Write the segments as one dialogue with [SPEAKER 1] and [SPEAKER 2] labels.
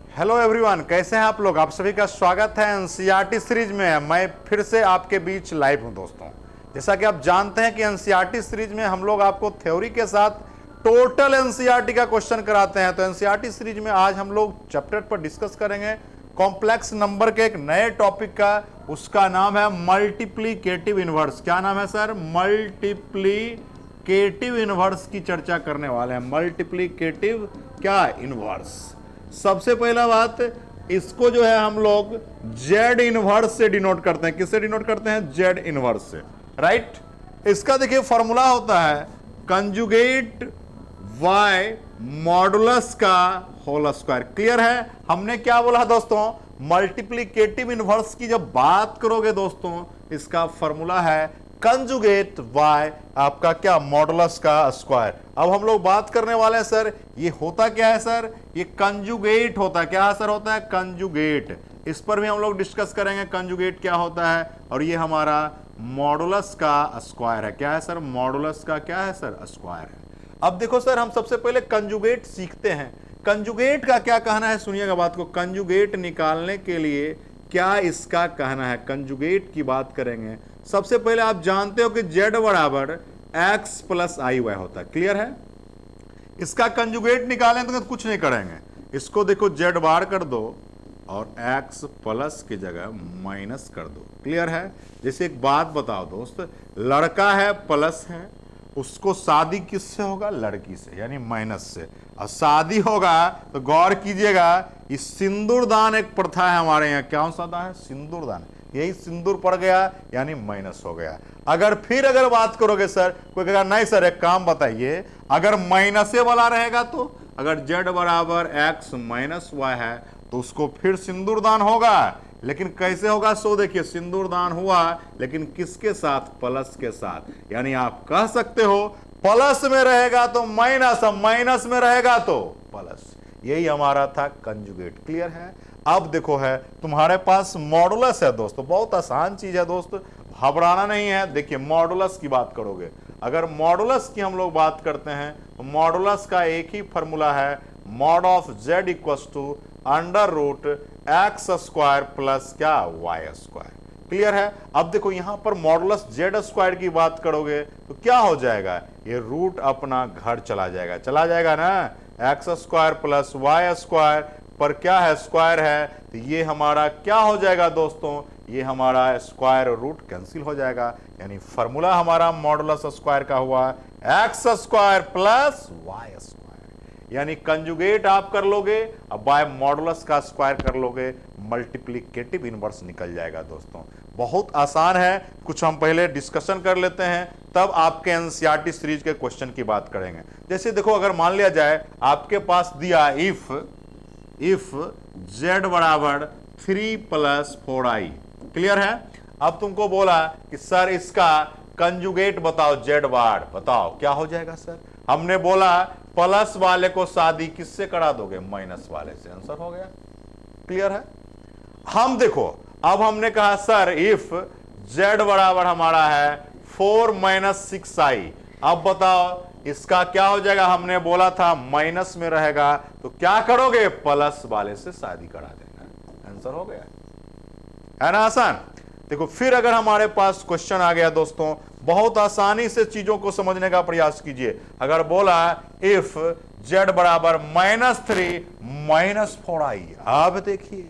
[SPEAKER 1] Hello everyone, कैसे हैं आप लोग। आप सभी का स्वागत है एनसीईआरटी सीरीज में। मैं फिर से आपके बीच लाइव हूं दोस्तों। जैसा कि आप जानते हैं कि एनसीईआरटी सीरीज में हम लोग आपको थ्योरी के साथ टोटल एनसीईआरटी का क्वेश्चन कराते हैं। तो एनसीईआरटी सीरीज में आज हम लोग चैप्टर पर डिस्कस करेंगे कॉम्प्लेक्स नंबर के एक नए टॉपिक का। उसका नाम है मल्टीप्लीकेटिव इनवर्स। क्या नाम है सर? मल्टीप्लीकेटिव इनवर्स की चर्चा करने वाले हैं। मल्टीप्लीकेटिव क्या? इनवर्स। सबसे पहला बात, इसको जो है हम लोग जेड इनवर्स से डिनोट करते हैं। किससे डिनोट करते हैं? जेड इनवर्स से, राइट। इसका देखिए फॉर्मूला होता है कंजुगेट वाई मॉडुलस का होल स्क्वायर। क्लियर है? हमने क्या बोला दोस्तों? मल्टीप्लीकेटिव इनवर्स की जब बात करोगे दोस्तों, इसका फॉर्मूला है कंजुगेट वाई आपका क्या? मॉडुलस का स्क्वायर। अब हम लोग बात करने वाले हैं सर, ये होता क्या है सर? ये कंजुगेट होता है। क्या सर होता है? कंजुगेट। इस पर भी हम लोग डिस्कस करेंगे कंजुगेट क्या होता है। और ये हमारा मॉडुलस का स्क्वायर है। क्या है सर? मॉडुलस का क्या है सर? स्क्वायर है। अब देखो सर, हम सबसे पहले कंजुगेट सीखते हैं। कंजुगेट का क्या कहना है, सुनिएगा बात को। कंजुगेट निकालने के लिए क्या इसका कहना है, कंजुगेट की बात करेंगे। सबसे पहले आप जानते हो कि z बराबर x प्लस आई वाई होता है। क्लियर है? इसका कंजुगेट निकालें तो कुछ नहीं करेंगे, इसको देखो z बार कर दो और x प्लस की जगह माइनस कर दो। क्लियर है? जैसे एक बात बताओ दोस्त, लड़का है प्लस है, उसको शादी किससे होगा? लड़की से, यानी माइनस से। और शादी होगा तो गौर कीजिएगा, इस सिंदूरदान एक प्रथा है हमारे यहाँ। क्या सा दान है? सिंदूरदान। यही सिंदूर पड़ गया यानी माइनस हो गया। अगर बात करोगे सर, कोई कहेगा नहीं सर एक काम बताइए, अगर माइनसे वाला रहेगा तो अगर z बराबर x माइनस वाई है तो उसको फिर सिंदूरदान होगा। लेकिन कैसे होगा? सो देखिए, सिंदूरदान हुआ लेकिन किसके साथ? प्लस के साथ। यानी आप कह सकते हो प्लस में रहेगा तो माइनस, माइनस में रहेगा तो प्लस। यही हमारा था कंजुगेट। क्लियर है? अब देखो है तुम्हारे पास मॉडुलस है दोस्तों, बहुत आसान चीज है दोस्त, घबराना नहीं है। देखिए मॉडुलस की बात करोगे, अगर मॉडुलस की हम लोग बात करते हैं तो मॉडुलस का एक ही फॉर्मूला है, mod of z equals to under root x square plus क्या? Y square. क्लियर है? अब देखो यहां पर मॉडुलस जेड स्क्वायर की बात करोगे तो क्या हो जाएगा? ये रूट अपना घर चला जाएगा ना। X square plus y square पर क्या है? स्क्वायर है, तो ये हमारा क्या हो जाएगा दोस्तों? ये हमारा स्क्वायर रूट कैंसिल हो जाएगा। यानी फॉर्मूला हमारा मॉडुलस स्क्वायर का हुआ x square plus y square. यानी कंजुगेट आप कर लोगे, अब बाय मॉडुलस का स्क्वायर कर लोगे, मल्टीप्लिकेटिव इनवर्स निकल जाएगा दोस्तों। बहुत आसान है। कुछ हम पहले डिस्कशन कर लेते हैं, तब आपके एनसीईआरटी सीरीज के क्वेश्चन की बात करेंगे। जैसे देखो, अगर मान लिया जाए आपके पास दिया इफ z बराबर 3 प्लस 4i। क्लियर है? अब तुमको बोला कि सर इसका कंजुगेट बताओ, z बार बताओ, क्या हो जाएगा सर? हमने बोला प्लस वाले को शादी किससे करा दोगे? माइनस वाले से। आंसर हो गया। क्लियर है? हम देखो, अब हमने कहा सर इफ z बराबर हमारा है 4 माइनस 6i। अब बताओ इसका क्या हो जाएगा? हमने बोला था माइनस में रहेगा, तो क्या करोगे? प्लस वाले से शादी करा देना। आंसर हो गया, है ना आसान। देखो फिर अगर हमारे पास क्वेश्चन आ गया दोस्तों, बहुत आसानी से चीजों को समझने का प्रयास कीजिए। अगर बोला इफ z बराबर -3 माइनस 4i। अब देखिए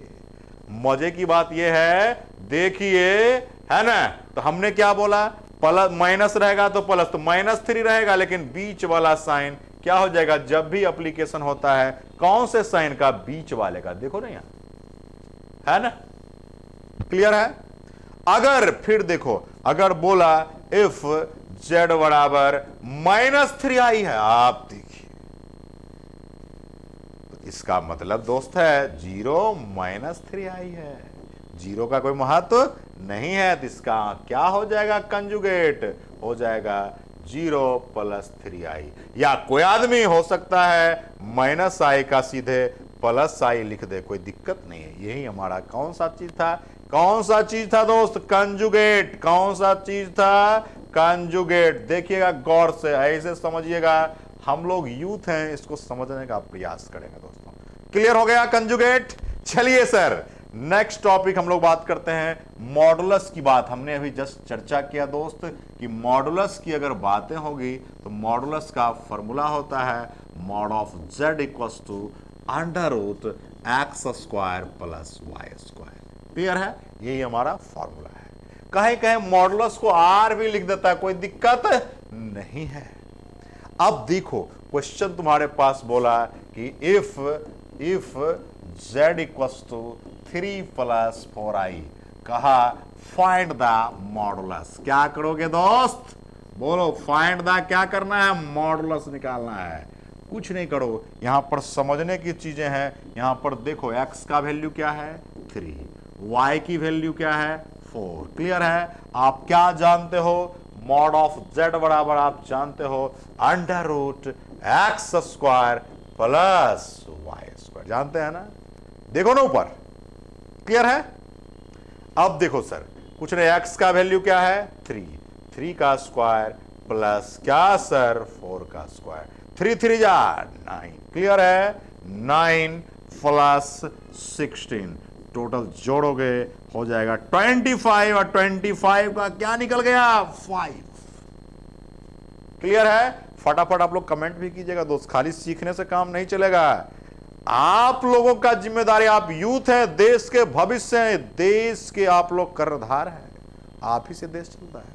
[SPEAKER 1] मजे की बात यह है, देखिए, है ना, तो हमने क्या बोला? प्लस माइनस रहेगा तो प्लस, तो -3 रहेगा, लेकिन बीच वाला साइन क्या हो जाएगा? जब भी एप्लीकेशन होता है कौन से साइन का? बीच वाले का। देखो ना यहां, है ना। क्लियर है? अगर फिर देखो, अगर बोला इफ z बराबर -3i है, आप देखिए तो इसका मतलब दोस्त है 0 -3i है। 0 का कोई महत्व नहीं है, तो इसका क्या हो जाएगा? कंजुगेट हो जाएगा 0 प्लस 3i। या कोई आदमी हो सकता है -i का सीधे +i लिख दे, कोई दिक्कत नहीं है। यही हमारा कौन सा चीज था? कौन सा चीज था दोस्त? कंजुगेट। कौन सा चीज था? कंजुगेट। देखिएगा गौर से, ऐसे समझिएगा। हम लोग यूथ हैं, इसको समझने का प्रयास करेंगे दोस्तों। क्लियर हो गया कंजुगेट। चलिए सर, नेक्स्ट टॉपिक हम लोग बात करते हैं मॉडुलस की। बात हमने अभी जस्ट चर्चा किया दोस्त कि मॉडुलस की अगर बातें होगी तो मॉडुलस का फॉर्मूला होता है mod of z equals to under root x square plus y square. Clear है, यही हमारा फॉर्मूला है। कहीं कहीं मॉडुलस को आर भी लिख देता है, कोई दिक्कत नहीं है। अब देखो क्वेश्चन तुम्हारे पास बोला कि if z equals to 3 plus 4i, कहा फाइंड द मॉडुलस। क्या करोगे दोस्त, बोलो फाइंड द, क्या करना है, मॉडुलस निकालना है। कुछ नहीं करो, यहां पर समझने की चीजें हैं। यहां पर देखो x का वैल्यू क्या है 3, y की वैल्यू क्या है 4। क्लियर है, आप क्या जानते हो, मॉड ऑफ z बराबर आप जानते हो under root x square plus y square, जानते हैं ना। देखो ना ऊपर, क्लियर है। अब देखो सर, कुछ नहीं, x का वैल्यू क्या है 3 का स्क्वायर प्लस क्या सर 4 का स्क्वायर, 3 3 जा 9। क्लियर है, 9 प्लस 16 टोटल जोड़ोगे हो जाएगा 25, और 25 का क्या निकल गया 5। क्लियर है, फटाफट आप लोग कमेंट भी कीजिएगा दोस्त, खाली सीखने से काम नहीं चलेगा। आप लोगों का जिम्मेदारी, आप यूथ है, देश के भविष्य है, देश के आप लोग कर्णधार हैं, आप ही से देश चलता है।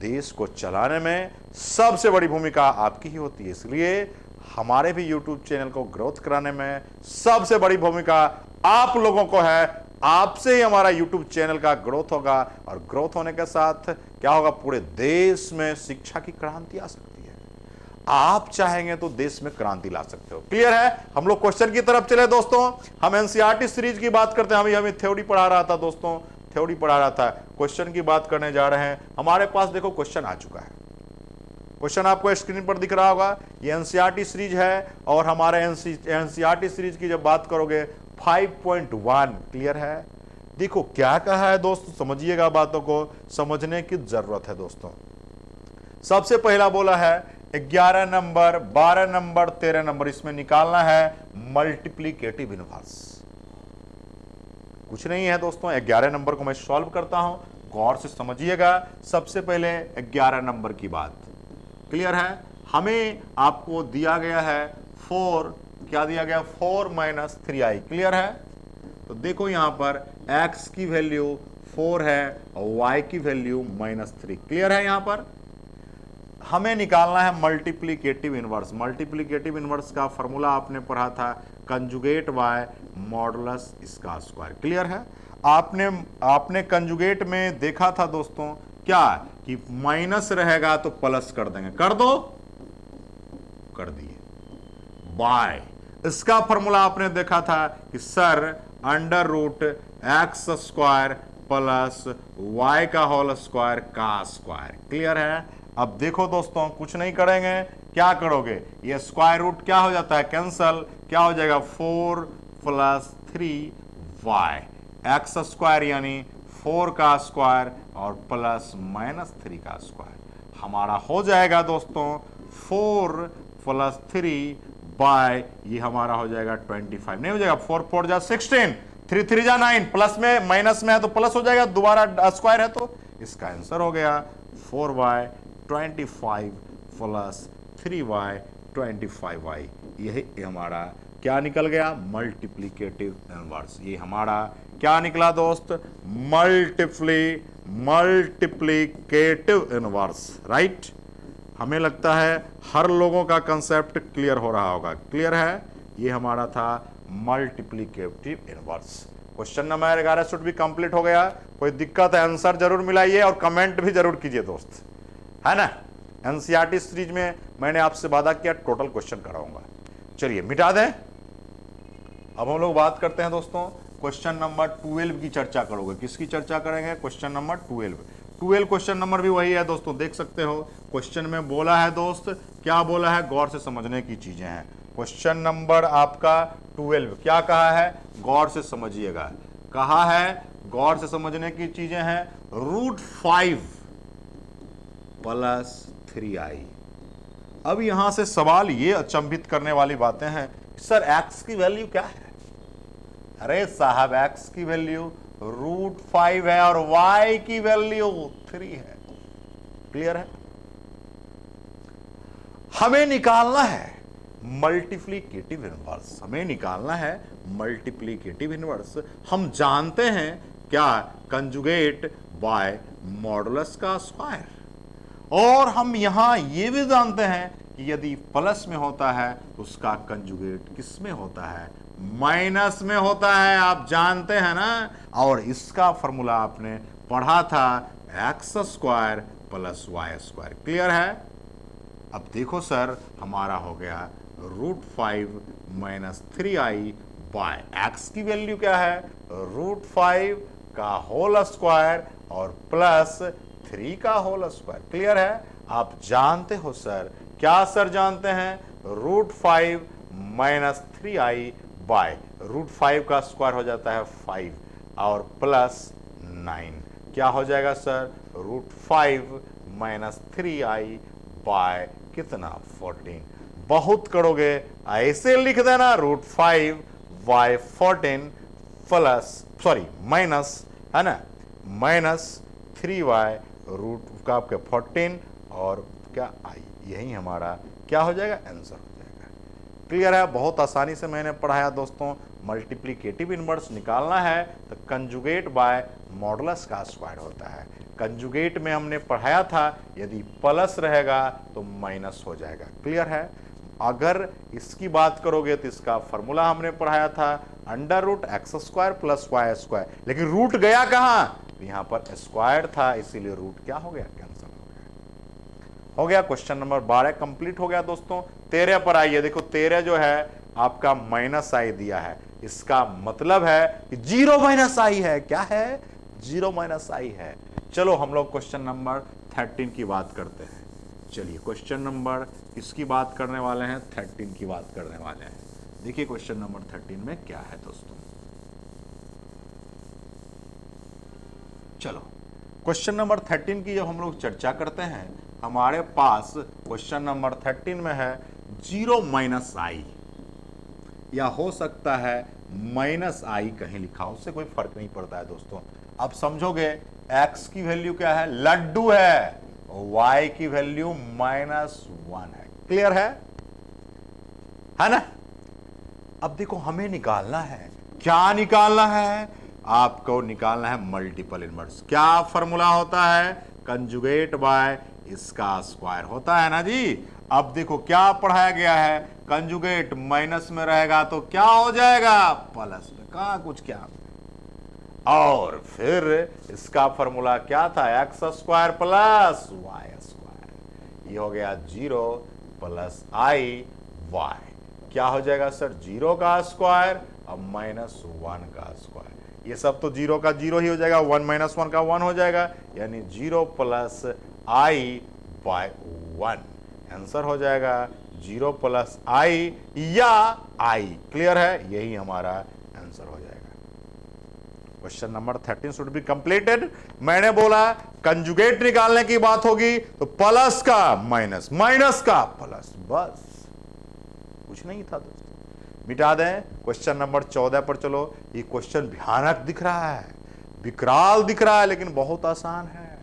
[SPEAKER 1] देश को चलाने में सबसे बड़ी भूमिका आपकी ही होती है, इसलिए हमारे भी YouTube चैनल को ग्रोथ कराने में सबसे बड़ी भूमिका आप लोगों को है। आपसे ही हमारा YouTube चैनल का ग्रोथ होगा, और ग्रोथ होने के साथ क्या होगा, पूरे देश में शिक्षा की क्रांति आ सकती है। आप चाहेंगे तो देश में क्रांति ला सकते हो। क्लियर है, हम लोग क्वेश्चन की तरफ चले दोस्तों। हम एनसीईआरटी सीरीज की बात करते हैं। हमें थ्योरी पढ़ा रहा था दोस्तों, थ्योरी पढ़ा रहा था, क्वेश्चन की बात करने जा रहे हैं। हमारे पास देखो क्वेश्चन आ चुका है, क्वेश्चन आपको स्क्रीन पर दिख रहा होगा। ये एनसीईआरटी सीरीज है, और हमारे एनसीईआरटी सीरीज की जब बात करोगे 5.1। क्लियर है, देखो क्या कहा है दोस्तों, समझिएगा, बातों को समझने की जरूरत है दोस्तों। सबसे पहला बोला है 11 नंबर, 12 नंबर, 13 नंबर, इसमें निकालना है मल्टीप्लीकेटिव इनवर्स। कुछ नहीं है दोस्तों, 11 नंबर को मैं सॉल्व करता हूं, गौर से समझिएगा। सबसे पहले 11 नंबर की बात क्लियर है। हमें आपको दिया गया है 4, क्या दिया गया 4 माइनस 3i। क्लियर है, तो देखो यहां पर x की वैल्यू 4 है और y की वैल्यू -3। क्लियर है, यहां पर हमें निकालना है मल्टीप्लीकेटिव इनवर्स। मल्टीप्लीकेटिव इनवर्स का फॉर्मूला आपने पढ़ा था कंजुगेट y मॉडुलस इसका स्क्वायर। क्लियर है, आपने कंजुगेट में देखा था दोस्तों क्या कि माइनस रहेगा तो प्लस कर देंगे, कर दो, कर दिए। बाय इसका फॉर्मूला आपने देखा था कि sir under root x square plus y का होल स्क्वायर का स्क्वायर। क्लियर है, अब देखो दोस्तों कुछ नहीं करेंगे, क्या करोगे, ये स्क्वायर रूट क्या हो जाता है कैंसल, क्या हो जाएगा 4 प्लस 3y, एक्स स्क्वायर यानी 4 का स्क्वायर और प्लस -3 का स्क्वायर। हमारा हो जाएगा दोस्तों 4 प्लस 3 बाय, ये हमारा हो जाएगा 25। नहीं हो जाएगा, 4 4 जा 16, 3 3 जा 9, प्लस में माइनस में है तो प्लस हो जाएगा, दोबारा स्क्वायर है तो इसका आंसर हो गया 4y 25 प्लस 3y 25y। यही हमारा क्या निकल गया, मल्टीप्लीकेटिव इनवर्स। ये हमारा क्या निकला दोस्त, मल्टीप्लीकेटिव इनवर्स। राइट, हमें लगता है हर लोगों का कंसेप्ट क्लियर हो रहा होगा। क्लियर है, ये हमारा था multiplicative inverse. Question number 11 should भी कंप्लीट हो गया। कोई दिक्कत है आंसर जरूर मिलाइए और कमेंट भी जरूर कीजिए दोस्त, है ना। एनसीईआरटी सीरीज में मैंने आपसे वादा किया टोटल क्वेश्चन कराऊंगा। चलिए मिटा दें। अब हम लोग बात करते हैं दोस्तों क्वेश्चन नंबर 12 की चर्चा करोगे। किसकी चर्चा करेंगे, क्वेश्चन नंबर 12 क्वेश्चन नंबर भी वही है दोस्तों, देख सकते हो क्वेश्चन में बोला है दोस्त, क्या बोला है, गौर से समझने की चीजें हैं। क्वेश्चन नंबर आपका 12 क्या कहा है, गौर से समझिएगा। कहा है गौर से समझने की चीजें हैं, √5 प्लस 3i। अब यहां से सवाल ये अचंभित करने वाली बातें हैं, सर एक्स की वैल्यू क्या है? अरे साहब एक्स की वैल्यू √5 है और y की वैल्यू 3 है। क्लियर है? हमें निकालना है मल्टीप्लीकेटिव इनवर्स, हमें निकालना है मल्टीप्लीकेटिव इनवर्स। हम जानते हैं क्या? कंजुगेट बाय मॉडुलस का स्क्वायर। और हम यहां यह भी जानते हैं कि यदि प्लस में होता है तो उसका कंजुगेट किस में होता है? माइनस में होता है। आप जानते हैं ना? और इसका फॉर्मूला आपने पढ़ा था, x square plus y square. Clear है? अब देखो सर, हमारा हो गया √5 - 3i बाय एक्स की वैल्यू क्या है? √5 का होल स्क्वायर और प्लस 3 का होल स्क्वायर। क्लियर है? आप जानते हो सर, क्या सर जानते हैं? √5 - 3i बाय √5 का स्क्वायर हो जाता है 5 और प्लस 9। क्या हो जाएगा सर? √5 - 3i बाय कितना? 14। बहुत करोगे, ऐसे लिख देना √5 बाय 14 प्लस माइनस, है ना, -3y रूट का आपके 14 और क्या i, यही हमारा क्या हो जाएगा? आंसर हो जाएगा। क्लियर है? बहुत आसानी से मैंने पढ़ाया दोस्तों। मल्टीप्लीकेटिव इनवर्स निकालना है तो कंजुगेट बाय मॉडुलस का स्क्वायर होता है। कंजुगेट में हमने पढ़ाया था यदि प्लस रहेगा तो माइनस हो जाएगा। क्लियर है? अगर इसकी बात करोगे तो इसका फॉर्मूला हमने पढ़ाया था √x² + y²। लेकिन रूट गया कहां? तो यहां पर स्क्वायर था, इसीलिए रूट क्या हो गया? कैंसिल हो गया। क्वेश्चन नंबर 12 कंप्लीट हो गया दोस्तों। 13 पर आइए। देखो 13 जो है आपका -i दिया है, इसका मतलब है कि 0 - i है। क्या है? 0 - i है। चलो हम लोग क्वेश्चन नंबर 13 की बात करते हैं। चलिए क्वेश्चन नंबर किसकी बात करने वाले हैं? 13 की बात करने वाले हैं। देखिए क्वेश्चन नंबर 13 में क्या है दोस्तों। चलो क्वेश्चन नंबर 13 की जब हम लोग चर्चा करते हैं, हमारे पास क्वेश्चन नंबर 13 में है 0 - i, या हो सकता है -i कहीं लिखा हो, उससे कोई फर्क नहीं पड़ता है दोस्तों। अब समझोगे x की वैल्यू क्या है? लड्डू है। y की वैल्यू -1 है। क्लियर है ना? अब देखो हमें निकालना है, क्या निकालना है? आपको निकालना है मल्टीपल इनवर्स। क्या फॉर्मूला होता है? कंजुगेट बाय इसका स्क्वायर होता है ना जी। अब देखो क्या पढ़ाया गया है, कंजुगेट माइनस में रहेगा तो क्या हो जाएगा? प्लस में। कहा कुछ क्या? और फिर इसका फॉर्मूला क्या था? x² + y²। ये हो गया 0 + i y। क्या हो जाएगा सर? 0 का स्क्वायर और -1 का स्क्वायर। ये सब तो 0 का 0 ही हो जाएगा, 1 - 1 का 1 हो जाएगा, यानी 0 + i बाय 1। आंसर हो जाएगा 0 + i या i। क्लियर है? यही हमारा आंसर हो जाएगा। Question number 13 should be completed. मैंने बोला कंजुगेट निकालने की बात होगी तो प्लस का माइनस, माइनस का प्लस, बस कुछ नहीं था दोस्तों। मिटा दें। क्वेश्चन नंबर 14 पर चलो। ये क्वेश्चन भयानक दिख रहा है, विकराल दिख रहा है, लेकिन बहुत आसान है।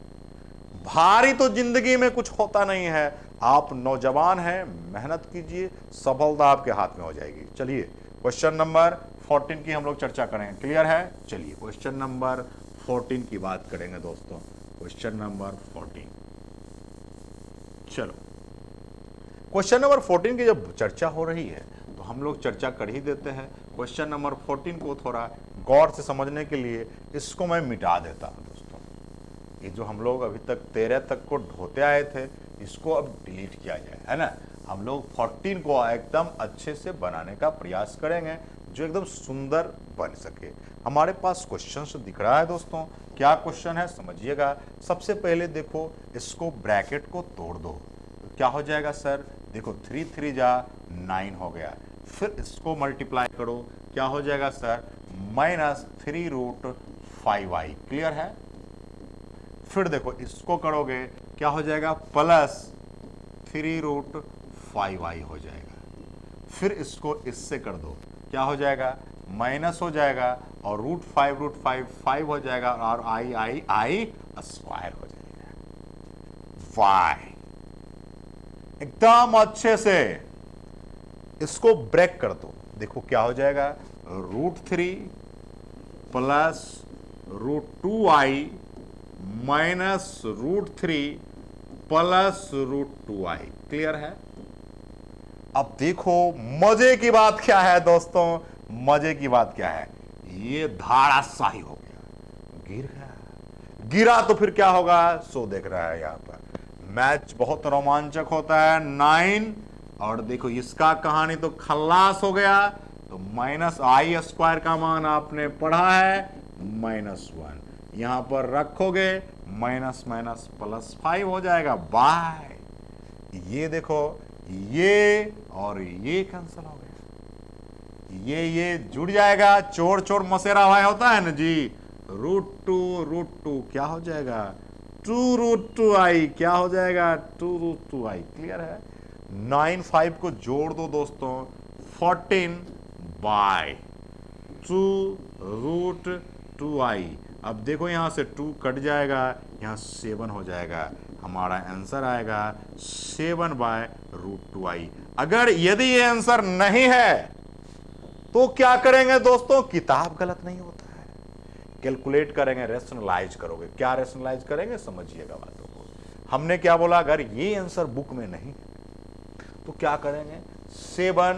[SPEAKER 1] भारी तो जिंदगी में कुछ होता नहीं है। आप नौजवान हैं, मेहनत कीजिए, सफलता आपके हाथ में हो जाएगी। चलिए क्वेश्चन नंबर 14 की हम लोग चर्चा करेंगे। क्लियर है? चलिए क्वेश्चन नंबर 14 की बात करेंगे दोस्तों। Question number 14। चलो क्वेश्चन नंबर 14 की जब चर्चा हो रही है तो हम लोग चर्चा कर ही देते हैं। क्वेश्चन नंबर 14 को थोड़ा गौर से समझने के लिए इसको मैं मिटा देता हूं दोस्तों। ये जो हम लोग अभी तक 13 तक को ढोते आए थे, इसको अब डिलीट किया जाए, है ना। हम लोग 14 को एकदम अच्छे से बनाने का प्रयास करेंगे, जो एकदम सुंदर बन सके। हमारे पास क्वेश्चन दिख रहा है दोस्तों। क्या क्वेश्चन है समझिएगा। सबसे पहले देखो, इसको ब्रैकेट को तोड़ दो तो क्या हो जाएगा सर? देखो 3 3 जा 9 हो गया। फिर इसको मल्टीप्लाई करो, क्या हो जाएगा सर? -3√5i। क्लियर है? फिर देखो इसको करोगे, क्या हो जाएगा? +3√5i हो जाएगा। फिर इसको इससे कर दो, क्या हो जाएगा, माइनस हो जाएगा, और √5 हो जाएगा, और आई स्क्वायर हो जाएगा। वाई एकदम अच्छे से इसको ब्रेक कर दो, देखो क्या हो जाएगा, √3 plus √2i minus √3 plus √2i। Clear है? अब देखो मजे की बात क्या है दोस्तों, मजे की बात क्या है, ये धाराशाही हो गया, गिर गया, गिरा तो फिर क्या होगा, सो देख रहा है यहां पर मैच बहुत रोमांचक होता है 9, और देखो इसका कहानी तो खल्लास हो गया। तो -i² का मान आपने पढ़ा है -1, यहां पर रखोगे माइनस माइनस +5 हो जाएगा बाय, ये देखो ये और ये कैंसिल हो गया, ये जुड़ जाएगा, चोर चोर मसेरा भाई होता है ना जी, √2 क्या हो जाएगा, 2√2i, क्या हो जाएगा 2√2i। क्लियर है? 9 5 को जोड़ दो दोस्तों, 14 बाय 2√2i। अब देखो यहां से 2 कट जाएगा, यहां 7 हो जाएगा, हमारा आंसर आएगा 7 बाय √2i। अगर यदि ये आंसर नहीं है तो क्या करेंगे दोस्तों, किताब गलत नहीं होता है, कैलकुलेट करेंगे, रेशनलाइज करोगे। क्या रेशनलाइज करेंगे, समझिएगा बातों को। हमने क्या बोला, अगर ये आंसर बुक में नहीं है तो क्या करेंगे, 7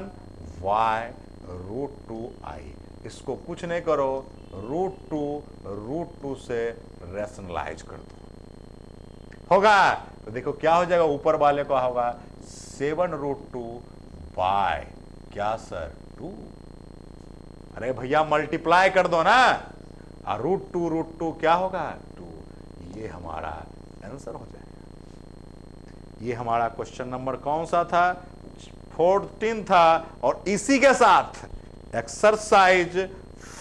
[SPEAKER 1] बाय √2i, इसको कुछ नहीं करो, √2 से रेशनलाइज कर दो, होगा। तो देखो क्या हो जाएगा, ऊपर वाले को होगा 7√2 बाय क्या सर 2, अरे भैया मल्टीप्लाई कर दो ना, √2 क्या होगा 2, ये हमारा आंसर हो जाएगा। ये हमारा क्वेश्चन नंबर कौन सा था, 14 था। और इसी के साथ एक्सरसाइज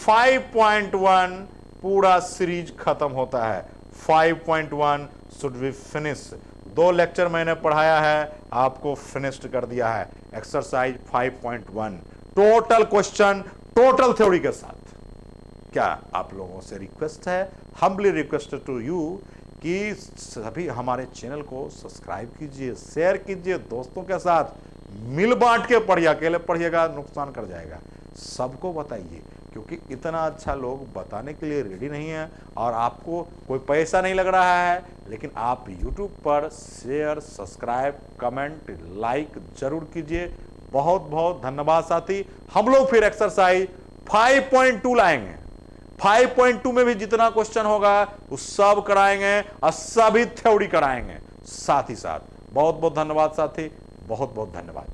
[SPEAKER 1] 5.1 पूरा सीरीज खत्म होता है। 5.1 शुड बी फिनिश, 2 लेक्चर मैंने पढ़ाया है, आपको फिनिश्ड कर दिया है exercise 5.1 total question, total theory के साथ। क्या आप लोगों से रिक्वेस्ट है, हम्बली रिक्वेस्ट टू यू, कि सभी हमारे चैनल को सब्सक्राइब कीजिए, शेयर कीजिए दोस्तों के साथ, मिल बांट के पढ़िए, अकेले पढ़िएगा नुकसान कर जाएगा, सबको बताइए, क्योंकि इतना अच्छा लोग बताने के लिए रेडी नहीं है, और आपको कोई पैसा नहीं लग रहा है, लेकिन आप YouTube पर शेयर, सब्सक्राइब, कमेंट, लाइक जरूर कीजिए। बहुत बहुत धन्यवाद साथी। हम लोग फिर एक्सरसाइज 5.2 लाएंगे, 5.2 में भी जितना क्वेश्चन होगा वो सब कराएंगे, और सभी थ्योरी कराएंगे साथ ही साथ। बहुत बहुत धन्यवाद साथी, बहुत बहुत धन्यवाद।